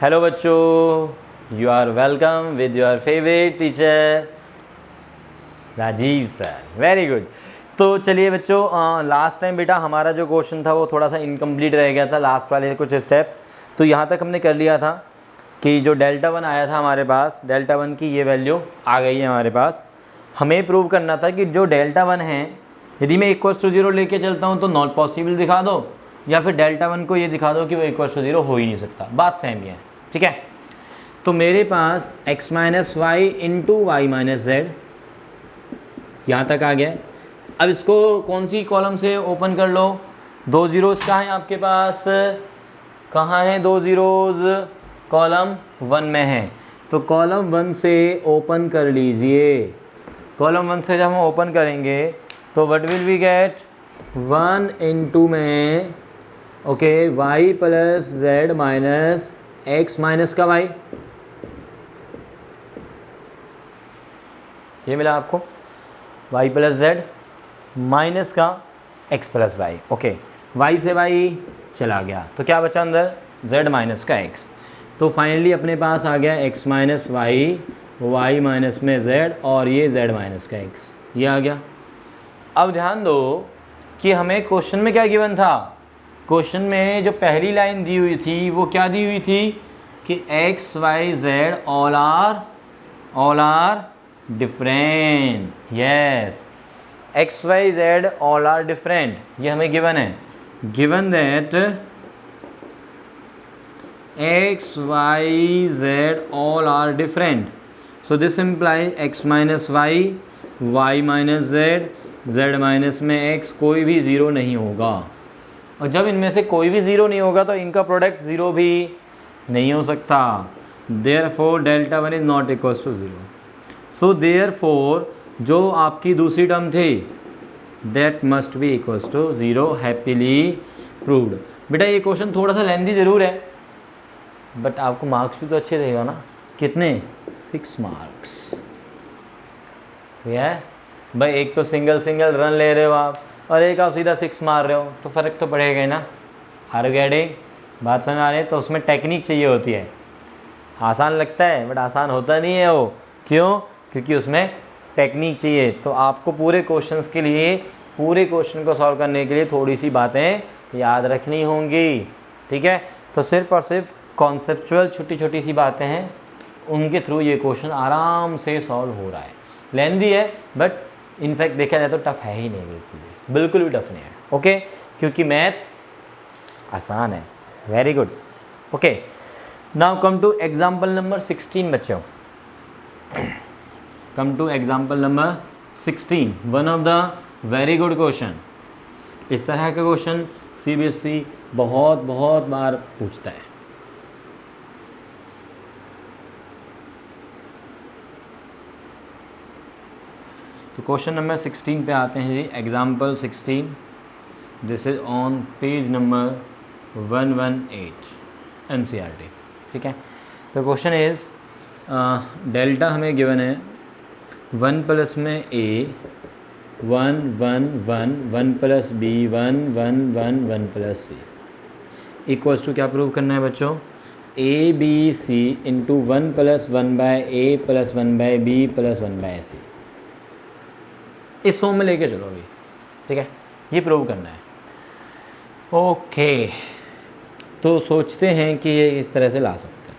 Hello बच्चों, you are welcome with your favourite teacher Rajiv sir. Very good. तो चलिए बच्चों, लास्ट टाइम बेटा हमारा जो क्वेश्चन था वो थोड़ा सा इनकम्प्लीट रह गया था, लास्ट वाले कुछ स्टेप्स। तो यहाँ तक हमने कर लिया था कि जो डेल्टा वन आया था हमारे पास, डेल्टा वन की ये वैल्यू आ गई है हमारे पास। हमें प्रूव करना था कि जो डेल्टा वन है, यदि मैं इक्वल्स टू जीरो लेके चलता हूँ तो नॉट पॉसिबल दिखा दो, या फिर डेल्टा वन को ये दिखा दो कि वो इक्वल्स टू जीरो हो ही नहीं सकता। बात सेम ही है, ठीक है। तो मेरे पास x minus y into y minus z यहाँ तक आ गया। अब इसको कौन सी कॉलम से ओपन कर लो? दो जीरोज़ कहाँ हैं आपके पास? कहाँ हैं दो ज़ीरोज़? कॉलम वन में है। तो कॉलम वन से ओपन कर लीजिए। कॉलम वन से जब हम ओपन करेंगे तो what will we get? One into में okay Y plus Z minus X minus का वाई, ये मिला आपको। y प्लस जेड माइनस का x plus Y. Okay, y से y चला गया तो क्या बचा अंदर? z माइनस का x। तो फाइनली अपने पास आ गया x minus y, y minus में z, और ये z माइनस का x, ये आ गया। अब ध्यान दो कि हमें क्वेश्चन में क्या गिवन था। क्वेश्चन में जो पहली लाइन दी हुई थी वो क्या दी हुई थी कि x y z all are different. Yes, x y z all are different, ये हमें गिवन है। Given that x y z all are different, so this implies x minus y, y minus z, z minus में x, कोई भी zero नहीं होगा। और जब इनमें से कोई भी ज़ीरो नहीं होगा तो इनका प्रोडक्ट ज़ीरो भी नहीं हो सकता। Therefore delta one is not equals to zero. So therefore जो आपकी दूसरी टर्म थी that must be equals to zero. Happily proved. बेटा ये क्वेश्चन थोड़ा सा लेंथी ज़रूर है, बट आपको मार्क्स भी तो अच्छे देगा ना। कितने? 6 मार्क्स। यह भाई एक तो सिंगल रन ले रहे हो आप, और एक आप सीधा 6 मार रहे हो, तो फ़र्क तो पड़ेगा ही ना। Are getting? बात समझ आ रही है? तो उसमें टेक्निक चाहिए होती है। आसान लगता है बट आसान होता नहीं है वो। क्यों? क्योंकि उसमें टेक्निक चाहिए। तो आपको पूरे क्वेश्चंस के लिए, पूरे क्वेश्चन को सॉल्व करने के लिए थोड़ी सी बातें याद रखनी होंगी, ठीक है। तो सिर्फ और सिर्फ कॉन्सेप्चुअल छोटी छोटी सी बातें हैं, उनके थ्रू ये क्वेश्चन आराम से सॉल्व हो रहा है। लेंदी है बट इनफैक्ट देखा जाए तो टफ है ही नहीं, बिल्कुल भी टफ नहीं है। ओके, क्योंकि मैथ्स आसान है। Very good. Okay, now come to example number 16 बच्चों। Come to example number 16, one of the very good question. इस तरह का क्वेश्चन CBSE बहुत बार पूछता है। तो क्वेश्चन नंबर 16 पे आते हैं जी। Example 16, this is on page number 118 NCERT, ठीक है। तो क्वेश्चन इज़ डेल्टा हमें गिवन है 1 प्लस में a 1 1 1 1 plus b 1 1 1 1 plus c equals to क्या प्रूव करना है बच्चों? a b c into 1 plus 1 by a plus 1 by b plus 1 by c। इस फॉर्म में लेके चलो अभी, ठीक है। ये प्रूव करना है। ओके, तो सोचते हैं कि ये इस तरह से ला सकते हैं।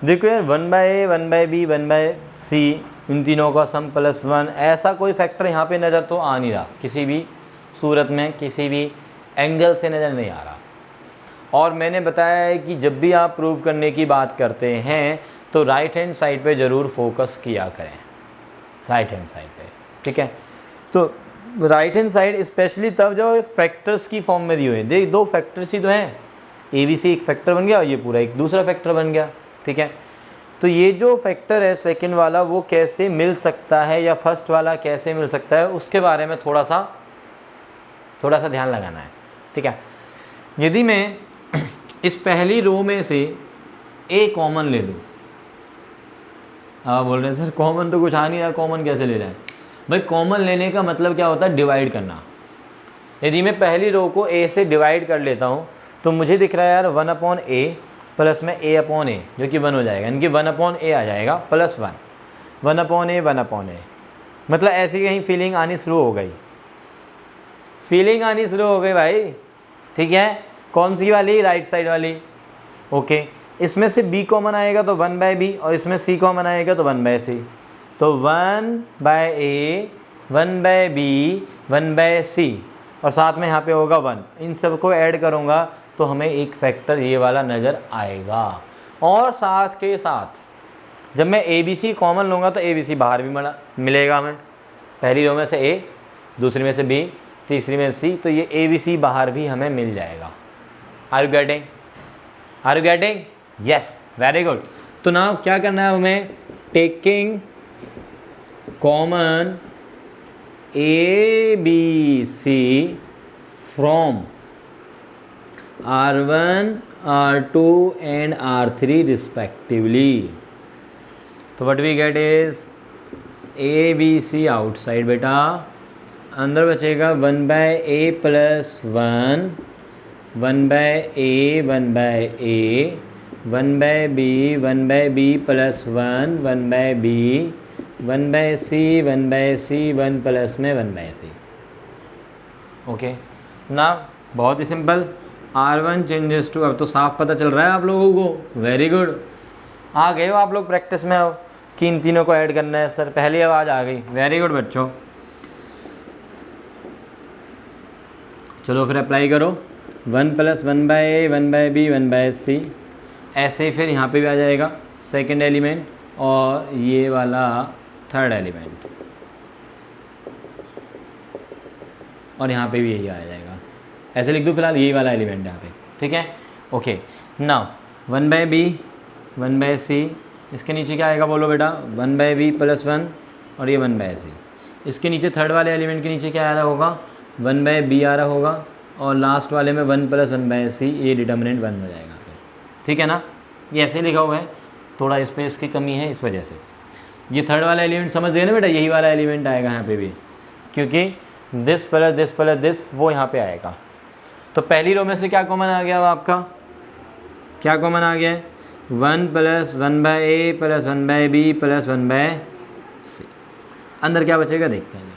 देखो यार, 1 बाय ए 1 बाय बी 1 बाय सी, इन तीनों का सम प्लस 1, ऐसा कोई फैक्टर यहाँ पे नज़र तो आ नहीं रहा, किसी भी सूरत में, किसी भी एंगल से नज़र नहीं आ रहा। और मैंने बताया है कि जब भी आप प्रूव करने की बात करते हैं तो राइट हैंड साइड पे ज़रूर फोकस किया करें, राइट हैंड साइड पे, ठीक है। तो राइट हैंड साइड स्पेशली तब जब फैक्टर्स की फॉर्म में दी हुई है। देख, दो फैक्टर्स ही तो हैं, ABC एक फैक्टर बन गया और ये पूरा एक दूसरा फैक्टर बन गया, ठीक है। तो ये जो फैक्टर है सेकंड वाला वो कैसे मिल सकता है, या फर्स्ट वाला कैसे मिल सकता है, उसके बारे में थोड़ा सा ध्यान लगाना है, ठीक है। यदि मैं इस पहली रो में से A कॉमन ले लूँ, आप बोल रहे हैं सर कॉमन तो कुछ आ नहीं रहा, कॉमन कैसे ले रहे हैं? भाई कॉमन लेने का मतलब क्या होता है? डिवाइड करना। यदि मैं पहली रो को A से डिवाइड कर लेता हूँ तो मुझे दिख रहा है यार 1/A प्लस में a अपॉन ए जो कि 1 हो जाएगा, यानी कि 1 अपॉन ए आ जाएगा प्लस 1 अपॉन ए 1 अपॉन ए। मतलब ऐसी कहीं फीलिंग आनी शुरू हो गई, फीलिंग आनी शुरू हो गई भाई, ठीक है। कौन सी वाली? राइट साइड वाली। ओके, इसमें से b कॉमन आएगा तो 1/b और इसमें c कॉमन आएगा तो 1/c। तो 1/a 1/b 1/c और साथ में यहाँ पे होगा 1। इन सब को ऐड करूँगा तो हमें एक फैक्टर ये वाला नज़र आएगा। और साथ के साथ जब मैं ABC कॉमन लूँगा तो ABC बाहर भी मिलेगा हमें। पहली रो में से A, दूसरी में से B, तीसरी में C, तो ये ABC बाहर भी हमें मिल जाएगा। Are you getting? Are you getting? Yes, very good. तो नाउ क्या करना है हमें? Taking common ABC from R1 R2 and R3 respectively. तो what we get is ABC outside बेटा, अंदर बचेगा 1/a plus 1, 1/a 1/a 1/b 1/b plus 1, 1/b 1/c 1/c 1 plus में 1/c। ओके ना, बहुत ही सिंपल। R1 चेंजेस टू, अब तो साफ पता चल रहा है आप लोगों को। वेरी गुड, आ गए हो आप लोग प्रैक्टिस में अब कि इन तीनों को ऐड करना है। सर पहली आवाज़ आ गई। वेरी गुड बच्चों, चलो फिर अप्लाई करो। 1 प्लस 1/a 1/b 1/c, ऐसे ही फिर यहाँ पे भी आ जाएगा सेकंड एलिमेंट और ये वाला थर्ड एलिमेंट, और यहाँ पे भी यही आ जाएगा। ऐसे लिख दूँ फिलहाल, यही वाला एलिमेंट यहाँ पे, ठीक है। ओके नाउ 1/b 1/c, इसके नीचे क्या आएगा बोलो बेटा? 1/b प्लस 1 और ये 1/c। इसके नीचे थर्ड वाले एलिमेंट के नीचे क्या आ रहा होगा? 1/b आ रहा होगा और लास्ट वाले में 1 प्लस 1/c, ये डिटर्मिनेंट 1 हो जाएगा फिर, ठीक है ना। ये ऐसे लिखा हुआ है, थोड़ा स्पेस की कमी है इस वजह से। ये थर्ड वाला एलिमेंट समझ गए ना बेटा, यही वाला एलिमेंट आएगा यहाँ पे भी, क्योंकि दिस प्लस दिस वो यहाँ पे आएगा। तो पहली रो में से क्या कॉमन आ गया? आपका क्या कॉमन आ गया? 1 plus 1/a plus 1/b plus 1/c। अंदर क्या बचेगा देखते हैं।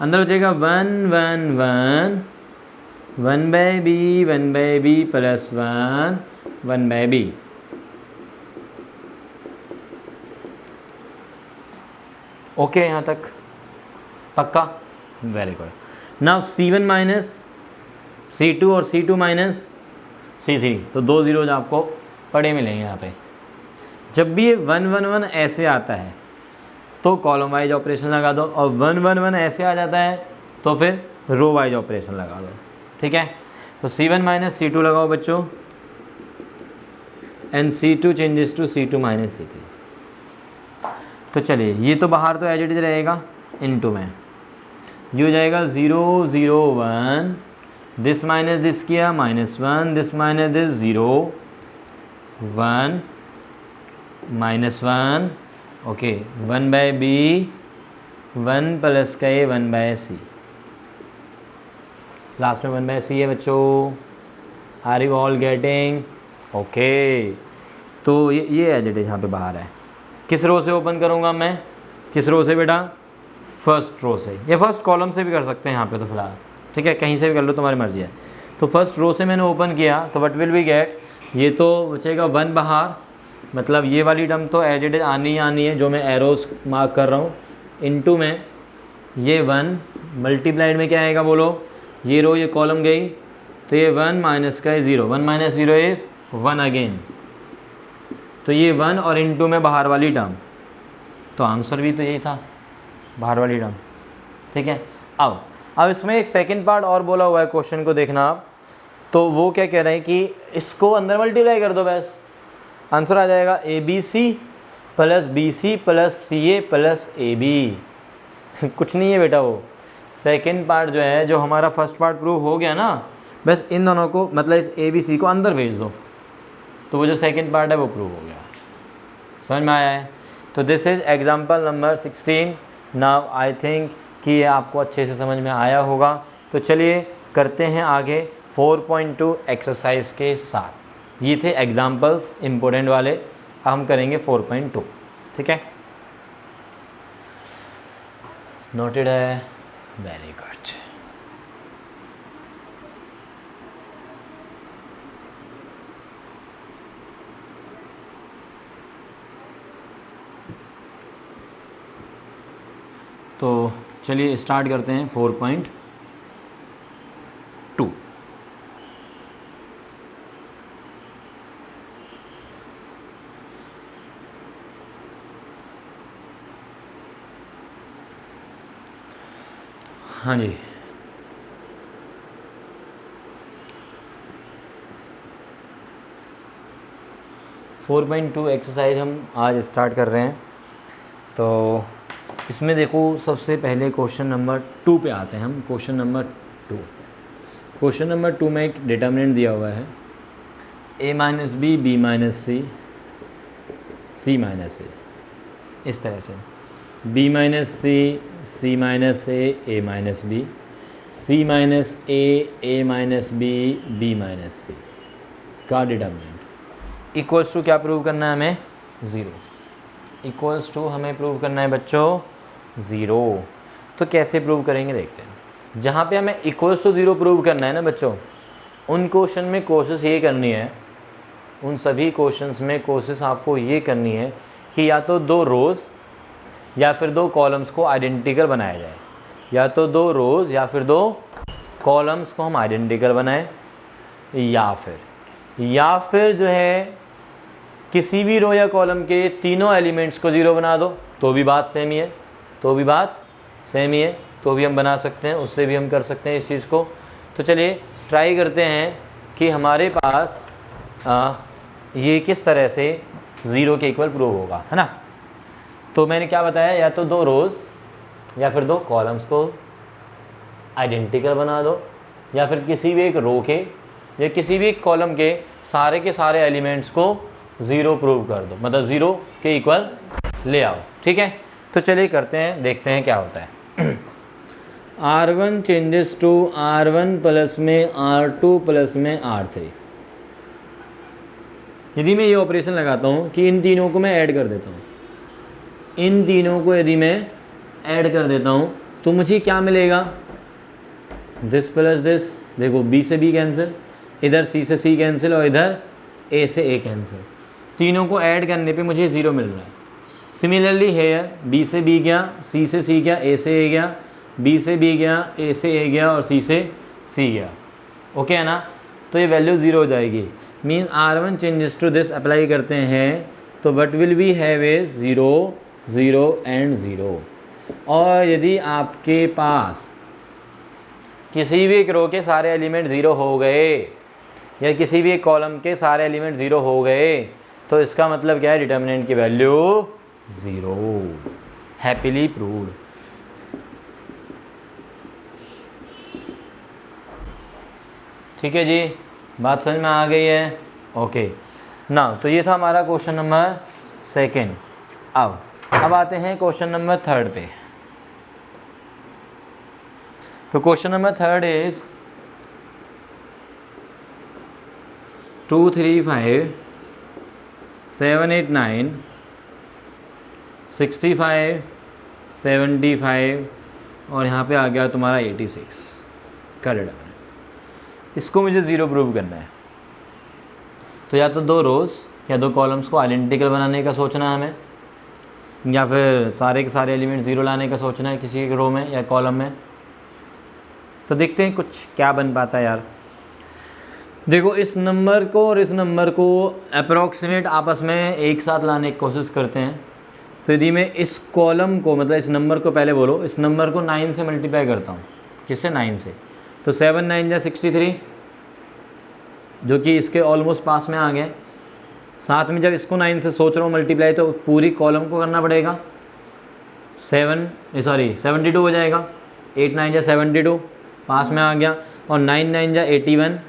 अंदर बचेगा 1 1 1 1/b 1/b plus 1 1/b। Okay यहाँ तक पक्का? Very good. Now C1 minus C2 और C2 माइनस C3, तो 2 ज़ीरोज आपको पड़े मिलेंगे यहाँ पे। जब भी ये 1 1 1 ऐसे आता है तो कॉलम वाइज ऑपरेशन लगा दो, और 1 1 1 ऐसे आ जाता है तो फिर रो वाइज ऑपरेशन लगा दो, ठीक है। तो C1 माइनस C2 लगाओ बच्चों, and C2 changes to C2 minus C3। तो चलिए, ये तो बाहर तो एज इट इज रहेगा, इनटू में ये हो जाएगा 0 0 1, दिस माइनस दिस किया -1, this minus this 0 1 -1। Okay 1/b 1 plus का ये 1/c, लास्ट में 1/c है बच्चों। Are you all getting? Okay, तो ये एज इट इज यहाँ पे बाहर है। किस रो से ओपन करूँगा मैं? किस रो से बेटा? फर्स्ट रो से, या फर्स्ट कॉलम से भी कर सकते हैं यहाँ पे तो फिलहाल, ठीक है, कहीं से भी कर लो, तुम्हारी मर्जी है। तो फर्स्ट रो से मैंने ओपन किया तो व्हाट विल वी गेट? ये तो बचेगा 1 बाहर, मतलब ये वाली टर्म तो एज इट इज आनी है, जो मैं एरोज मार्क कर रहा हूँ। इनटू में ये 1 मल्टीप्लाइड में क्या आएगा बोलो? ये रो ये कॉलम गई तो ये 1 माइनस का 0, 1 माइनस 0 इज 1 अगेन, तो ये 1 और इनटू में बाहर वाली टर्म, तो आंसर भी तो यही था, बाहर वाली टर्म, ठीक है। अब इसमें एक सेकंड पार्ट और बोला हुआ है क्वेश्चन को देखना आप, तो वो क्या कह रहे हैं कि इसको अंदर मल्टीप्लाई कर दो, बस आंसर आ जाएगा ABC plus BC plus CA plus AB। कुछ नहीं है बेटा, वो सेकंड पार्ट जो है, जो हमारा फर्स्ट पार्ट प्रूव हो गया ना, बस इन दोनों को, मतलब इस ABC को अंदर भेज दो, तो वो जो सेकंड पार्ट है वो प्रूव हो गया। समझ में आया है? तो this is example number 16। Now I think कि ये आपको अच्छे से समझ में आया होगा। तो चलिए करते हैं आगे 4.2 एक्सरसाइज के साथ। ये थे एग्जाम्पल्स इम्पोर्टेंट वाले। अब हम करेंगे 4.2। ठीक है, नोटेड है, वेरी गुड। तो चलिए स्टार्ट करते हैं 4.2। हाँ जी, फोर पॉइंट टू एक्सरसाइज हम आज स्टार्ट कर रहे हैं। तो इसमें देखो सबसे पहले क्वेश्चन नंबर 2 पे आते हैं हम। क्वेश्चन नंबर 2, क्वेश्चन नंबर 2 में एक डिटर्मिनेंट दिया हुआ है a minus B, B minus C, C minus A, इस तरह से b minus C, C minus A minus B, C minus A minus B, B minus C का डिटर्मिनेंट इक्वल्स टू क्या प्रूव करना है हमें? 0। इक्वल्स टू हमें prove करना है बच्चों 0। तो कैसे प्रूव करेंगे देखते हैं। जहाँ पे हमें इक्वल्स टू 0 प्रूव करना है ना बच्चों, उन क्वेश्चन में कोशिश ये करनी है, उन सभी क्वेश्चंस में कोशिश आपको ये करनी है कि या तो 2 रोज़ या फिर 2 कॉलम्स को आइडेंटिकल बनाया जाए, या तो 2 रोज़ या फिर 2 कॉलम्स को हम आइडेंटिकल बनाएं, या फिर जो है किसी भी रो या कॉलम के तीनों एलिमेंट्स को 0 बना दो, तो भी बात सेम ही है, तो भी हम बना सकते हैं, उससे भी हम कर सकते हैं इस चीज़ को। तो चलिए ट्राई करते हैं कि हमारे पास ये किस तरह से 0 के इक्वल प्रूव होगा, है ना। तो मैंने क्या बताया, या तो 2 रोज़ या फिर 2 कॉलम्स को आइडेंटिकल बना दो, या फिर किसी भी एक रो के या किसी भी एक कॉलम के सारे एलिमेंट्स को 0 प्रूव कर दो, मतलब 0 के इक्वल ले आओ। ठीक है, तो चलिए करते हैं, देखते हैं क्या होता है। R1 changes to R1 plus में R2 प्लस में R3। यदि मैं ये ऑपरेशन लगाता हूँ कि इन तीनों को मैं ऐड कर देता हूँ, इन तीनों को यदि मैं ऐड कर देता हूँ तो मुझे क्या मिलेगा? दिस प्लस दिस, देखो b से b कैंसिल, इधर c से c कैंसिल और इधर a से a कैंसिल। तीनों को ऐड करने पे मुझे 0 मिल रहा है। सिमिलरली हेयर b से b गया, c से c गया, a से a गया, b से b गया, a से a गया और c से c गया। ओके है ना, तो ये वैल्यू 0 हो जाएगी। Mean R1 changes to this apply करते हैं तो what will be have is 0 0 and 0। और यदि आपके पास किसी भी एक रो के सारे एलिमेंट 0 हो गए या किसी भी एक कॉलम के सारे एलिमेंट 0 हो गए तो इसका मतलब क्या है? डिटर्मिनेंट की वैल्यू 0। Happily proved. ठीक है जी, बात समझ में आ गई है? ओके ना, तो ये था हमारा क्वेश्चन नंबर 2। अब आते हैं क्वेश्चन नंबर 3 पे। तो क्वेश्चन नंबर 3 इज 2 3 5 7 8 9 65 75 और यहाँ पे आ गया तुम्हारा 86 का डेटा। इसको मुझे 0 प्रूव करना है। तो या तो 2 रोज़ या 2 कॉलम्स को आइडेंटिकल बनाने का सोचना है हमें, या फिर सारे के सारे एलिमेंट 0 लाने का सोचना है किसी एक रो में या कॉलम में। तो देखते हैं कुछ क्या बन पाता है यार। देखो, इस नंबर को और इस नंबर को अप्रॉक्सीमेट आपस में एक साथ लाने की कोशिश करते हैं। तो यदि मैं इस कॉलम को, मतलब इस नंबर को पहले बोलो, इस नंबर को 9 से मल्टीप्लाई करता हूँ। किससे? 9 से। तो 7 9 जा 63, जो कि इसके ऑलमोस्ट पास में आ गए। साथ में जब इसको 9 से सोच रहा हूँ मल्टीप्लाई, तो पूरी कॉलम को करना पड़ेगा। 72 हो जाएगा। 8 9 जा 72, पास में आ गया। और 9 9 जा 81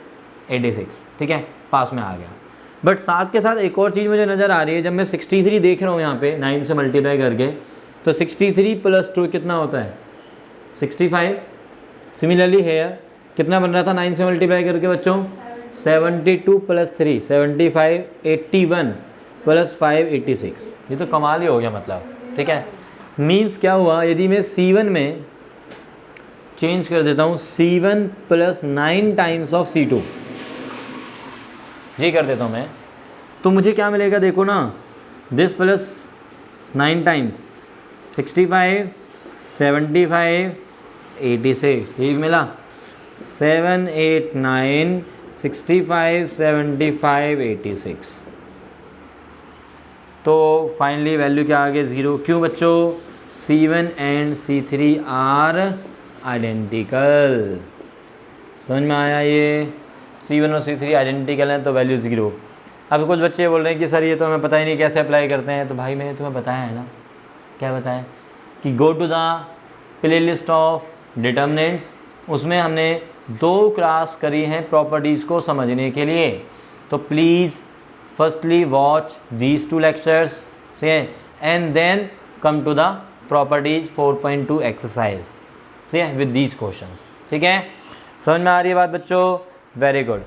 86, ठीक है, पास में आ गया। बट साथ के साथ एक और चीज़ मुझे नज़र आ रही है। जब मैं 63 देख रहा हूँ यहाँ पे 9 से मल्टीप्लाई करके, तो 63 + 2 कितना होता है? 65। सिमिलरली हेयर कितना बन रहा था 9 से मल्टीप्लाई करके बच्चों? 72 प्लस 3 75 81 प्लस 5 86। ये तो कमाल ही हो गया मतलब, ठीक है। मीन्स क्या हुआ, यदि मैं C1 में चेंज कर देता हूँ C1 plus 9 times of C2, ये कर देता हूँ मैं, तो मुझे क्या मिलेगा देखो ना, दिस प्लस 9 टाइम्स 65 75 86, ये मिला 7 8 9 65 75 86। तो फाइनली वैल्यू क्या आ गया, 0। क्यों बच्चों, C1 and C3 are identical. समझ में आया, ये C1 और C3 आइडेंटिकल हैं तो वैल्यू 0। अब कुछ बच्चे बोल रहे हैं कि सर ये तो हमें पता ही नहीं कैसे अप्लाई करते हैं। तो भाई मैंने तुम्हें बताया है ना, क्या बताया, कि go to the playlist of determinants, उसमें हमने 2 क्लास करी हैं प्रॉपर्टीज़ को समझने के लिए। तो please firstly watch these 2 lectures से and then come to the properties 4.2 exercise से विद दीज क्वेश्चंस, ठीक है। समझ में आ रही है बात बच्चों, वेरी गुड।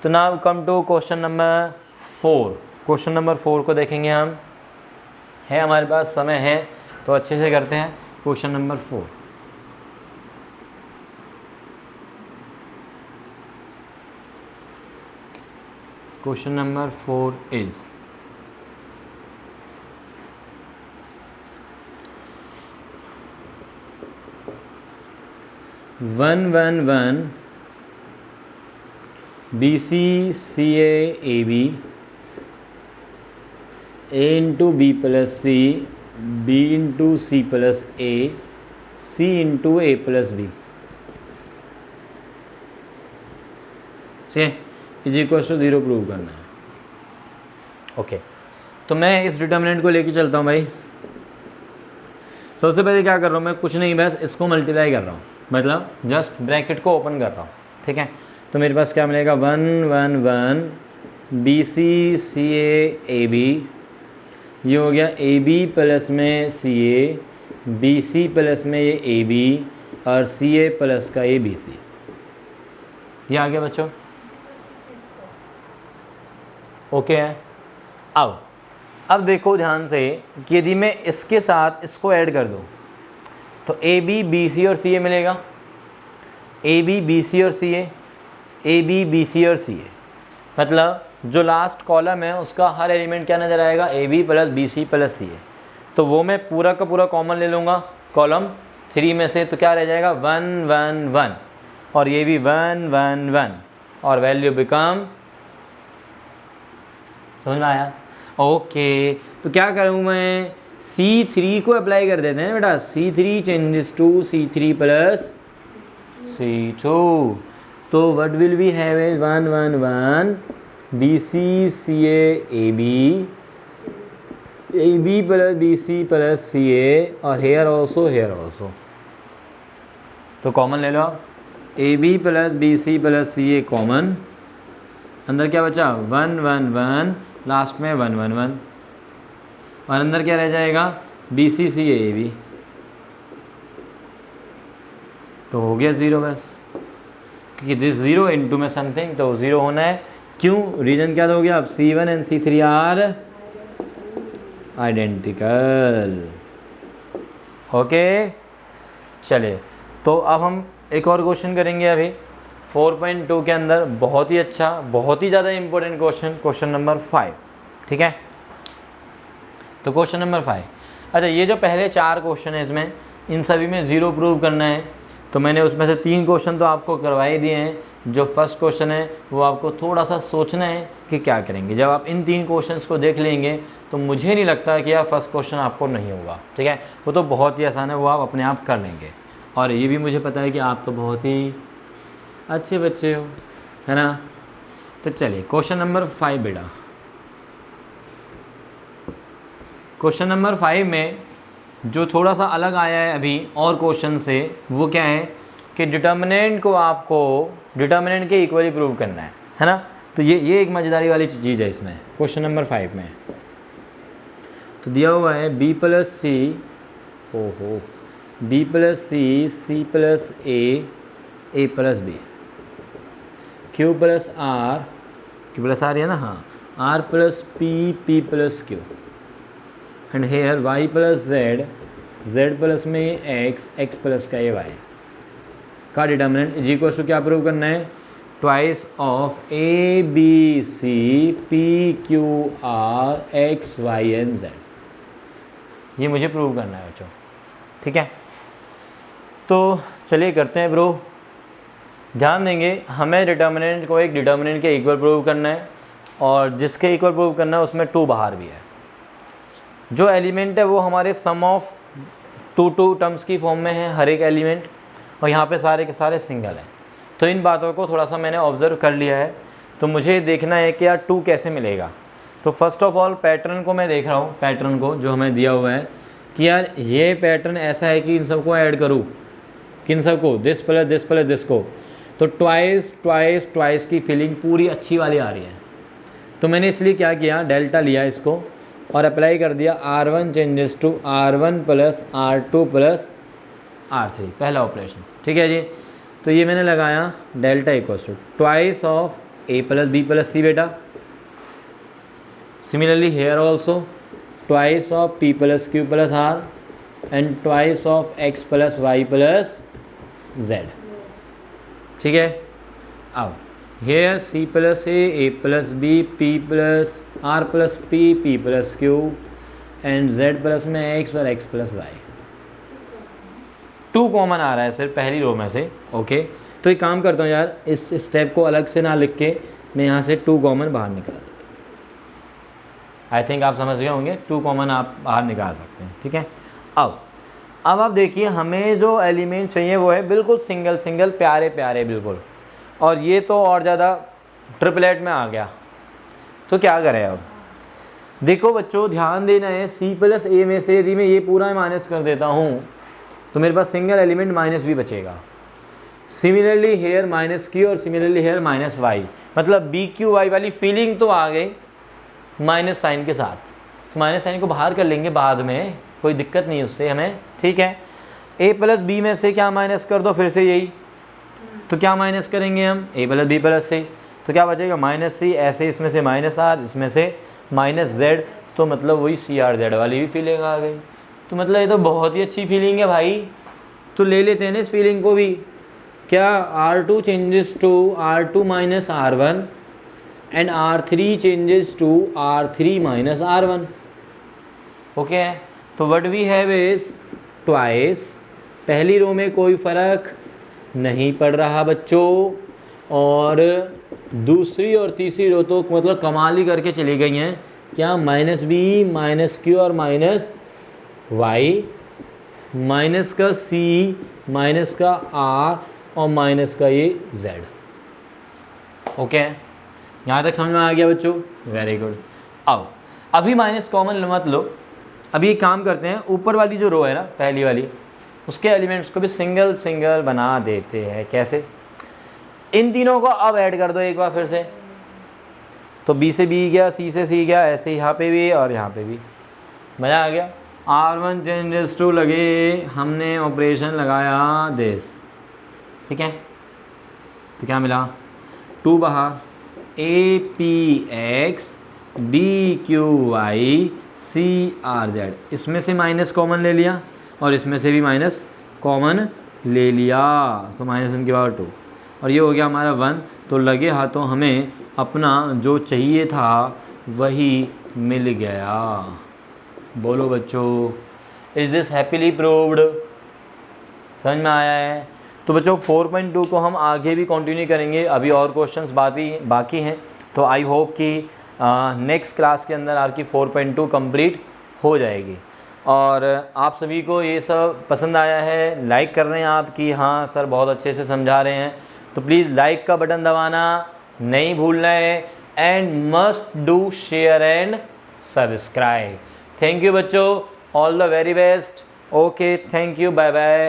तो now come to question number 4। Question number 4 को देखेंगे हम, है हमारे पास समय है तो अच्छे से करते हैं। Question number 4, question number 4 is 111 BC CA AB A into B plus C B into C plus A C into A plus B से इज इक्वल टू 0 प्रूव करना है। ओके, तो मैं इस डिटर्मिनेंट को लेके चलता हूँ भाई। सबसे पहले क्या कर रहा हूँ मैं, कुछ नहीं, बस इसको मल्टीप्लाई कर रहा हूँ, मतलब जस्ट ब्रैकेट को ओपन कर रहा हूँ, ठीक है। तो मेरे पास क्या मिलेगा, 111 BC CA AB, ये हो गया AB प्लस में CA, BC प्लस में ये AB और CA प्लस का ये BC, ये आ गया बच्चों, ओके है। अब देखो ध्यान से कि यदि मैं इसके साथ इसको ऐड कर दूँ तो AB BC और CA मिलेगा, AB BC और CA, AB BC और CA, मतलब जो लास्ट कॉलम है उसका हर एलिमेंट क्या नज़र आएगा, AB plus BC plus CA। तो वो मैं पूरा का पूरा कॉमन ले लूँगा कॉलम 3 में से, तो क्या रह जाएगा 1 1 1 और ये भी 1 1 1 और वैल्यू बिकम, समझ में आया, ओके। तो क्या करूँ मैं, C3 को अप्लाई कर देते हैं बेटा, C3 changes to C3 plus C2। तो what will we have is 1 1 1 BC CA AB AB plus BC plus CA और हेयर ऑल्सो। तो कॉमन ले लो, AB plus BC plus CA common, अंदर क्या बचा 1 1 1, लास्ट में 1 1 1 और अंदर क्या रह जाएगा BC CA AB, तो हो गया 0 बस, क्योंकि दिस 0 इनटू में समथिंग तो 0 होना है। क्यों, रीजन क्या हो गया, अब C1 and C3 are identical, okay. चलिए, तो अब हम एक और क्वेश्चन करेंगे अभी 4.2 के अंदर, बहुत ही अच्छा, बहुत ही ज़्यादा इंपॉर्टेंट क्वेश्चन, क्वेश्चन नंबर 5, ठीक है। तो क्वेश्चन नंबर 5, अच्छा ये जो पहले 4 क्वेश्चन है इसमें, इन सभी में 0 प्रूव करना है। तो मैंने उसमें से 3 क्वेश्चन तो आपको करवा ही दिए हैं। जो फर्स्ट क्वेश्चन है वो आपको थोड़ा सा सोचना है कि क्या करेंगे। जब आप इन 3 क्वेश्चंस को देख लेंगे तो मुझे नहीं लगता कि यार फर्स्ट क्वेश्चन आपको नहीं होगा, ठीक है। वो तो बहुत ही आसान है, वो आप अपने आप कर लेंगे। और ये भी मुझे पता है कि आप तो बहुत ही अच्छे बच्चे हो, है ना। तो चलिए क्वेश्चन नंबर 5 बेटा, क्वेश्चन नंबर 5 में जो थोड़ा सा अलग आया है अभी और क्वेश्चन से, वो क्या है कि डिटर्मिनेंट को आपको डिटर्मिनेंट के इक्वली प्रूव करना है ना। तो ये एक मज़ेदारी वाली चीज़ है इसमें, क्वेश्चन नंबर 5 में। तो दिया हुआ है B प्लस सी, ओहो, B plus c, C plus A, A plus B। Q plus r, q plus r है ना, हाँ, r plus P, P plus Q, and here y plus z, z plus में x, x plus का ये y का determinant is equal to क्या prove करना है, twice of a b c p q r x y and z. ये मुझे prove करना है बच्चों, ठीक है। तो चलिए करते हैं ब्रो। ध्यान देंगे, हमें डिटर्मिनेंट को एक डिटर्मिनेंट के इक्वल प्रूव करना है, और जिसके इक्वल प्रूव करना है उसमें टू बाहर भी है। जो एलिमेंट है वो हमारे सम ऑफ टू टर्म्स की फॉर्म में है हर एक एलिमेंट, और यहाँ पे सारे के सारे सिंगल हैं। तो इन बातों को थोड़ा सा मैंने ऑब्ज़र्व कर लिया है, तो मुझे देखना है कि यार टू कैसे मिलेगा। तो फर्स्ट ऑफ ऑल पैटर्न को मैं देख रहा हूँ, पैटर्न को जो हमें दिया हुआ है कि यार ये पैटर्न ऐसा है कि इन सबको ऐड करूँ, किन सबको, दिस प्लस दिस को, तो ट्वाइस ट्वाइस ट्वाइस की फीलिंग पूरी अच्छी वाली आ रही है। तो मैंने इसलिए क्या किया, डेल्टा लिया इसको और अप्लाई कर दिया, R1 changes to R1 plus R2 plus R3, पहला ऑपरेशन, ठीक है जी। तो ये मैंने लगाया delta equals to twice of A plus B plus C बेटा, similarly here also twice of P plus Q plus R and twice of X plus Y plus Z, ठीक है। अब here C plus A plus B, P plus R plus P, P plus Q and Z plus में X और X plus Y. Two common आ रहा है सिर्फ पहली रो में से, ओके। तो एक काम करता हूँ यार, इस स्टेप को अलग से ना लिख के मैं यहाँ से टू कॉमन बाहर निकाल देता हूँ। आई थिंक आप समझ गए होंगे, टू कॉमन आप बाहर निकाल सकते हैं, ठीक है। अब आप देखिए, हमें जो एलिमेंट चाहिए वो है बिल्कुल सिंगल सिंगल, प्यारे प्यारे बिल्कुल, और ये तो और ज़्यादा ट्रिपलेट में आ गया। तो क्या करें अब, देखो बच्चों ध्यान देना है, सी प्लस ए में से यदि मैं ये पूरा माइनस कर देता हूँ तो मेरे पास सिंगल एलिमेंट माइनस भी बचेगा। सिमिलरली हेयर माइनस क्यू और सिमिलरली हेयर माइनस वाई, मतलब बी क्यू वाई वाली फीलिंग तो आ गई माइनस साइन के साथ। माइनस साइन को बाहर कर लेंगे बाद में, कोई दिक्कत नहीं उससे हमें, ठीक है। ए प्लस बी में से क्या माइनस कर दो, फिर से यही, तो क्या माइनस करेंगे हम, ए प्लस बी प्लस से, तो क्या बचेगा माइनस सी, ऐसे इसमें से माइनस आर, इसमें से माइनस जेड, तो मतलब वही सी आर जेड वाली भी फीलिंग आ गई। तो मतलब ये तो बहुत ही अच्छी फीलिंग है भाई। तो ले लेते हैं ना इस फीलिंग को भी, क्या R2 changes to R2 minus R1 and R3 changes to R3 minus R1, okay. तो what we have is twice, पहली रो में कोई फ़र्क नहीं पड़ रहा बच्चों, और दूसरी और तीसरी रो तो मतलब कमाल ही करके चली गई हैं। क्या, माइनस बी माइनस क्यू और माइनस वाई, माइनस का सी, माइनस का आर और माइनस का ये जेड, ओके। यहाँ तक समझ में आ गया बच्चों, वेरी गुड। अब अभी माइनस कॉमन मत लो, अभी एक काम करते हैं, ऊपर वाली जो रो है ना पहली वाली, उसके एलिमेंट्स को भी सिंगल सिंगल बना देते हैं। कैसे, इन तीनों को अब ऐड कर दो एक बार फिर से, तो बी से बी गया, सी से सी गया, ऐसे यहाँ पे भी और यहाँ पे भी, मज़ा आ गया। R1 चेंजेस टू लगे, हमने ऑपरेशन लगाया दिस, ठीक है। तो क्या मिला, टू बाहर, a p x b q y c r z, इसमें से माइनस कॉमन ले लिया और इसमें से भी माइनस कॉमन ले लिया, तो माइनस वन के बाद टू, और ये हो गया हमारा 1। तो लगे हाथों हमें अपना जो चाहिए था वही मिल गया। बोलो बच्चों, इज़ दिस हैप्पीली प्रूव्ड, समझ में आया है। तो बच्चों 4.2 को हम आगे भी कंटिन्यू करेंगे, अभी और क्वेश्चंस बाकी हैं। तो आई होप कि नेक्स्ट क्लास के अंदर आपकी 4.2 कंप्लीट हो जाएगी। और आप सभी को ये सब पसंद आया है, लाइक कर रहे हैं आप कि हाँ सर बहुत अच्छे से समझा रहे हैं, तो प्लीज़ लाइक का बटन दबाना नहीं भूलना है, and must do share and subscribe. Thank you बच्चों, all the very best, okay, thank you, bye bye.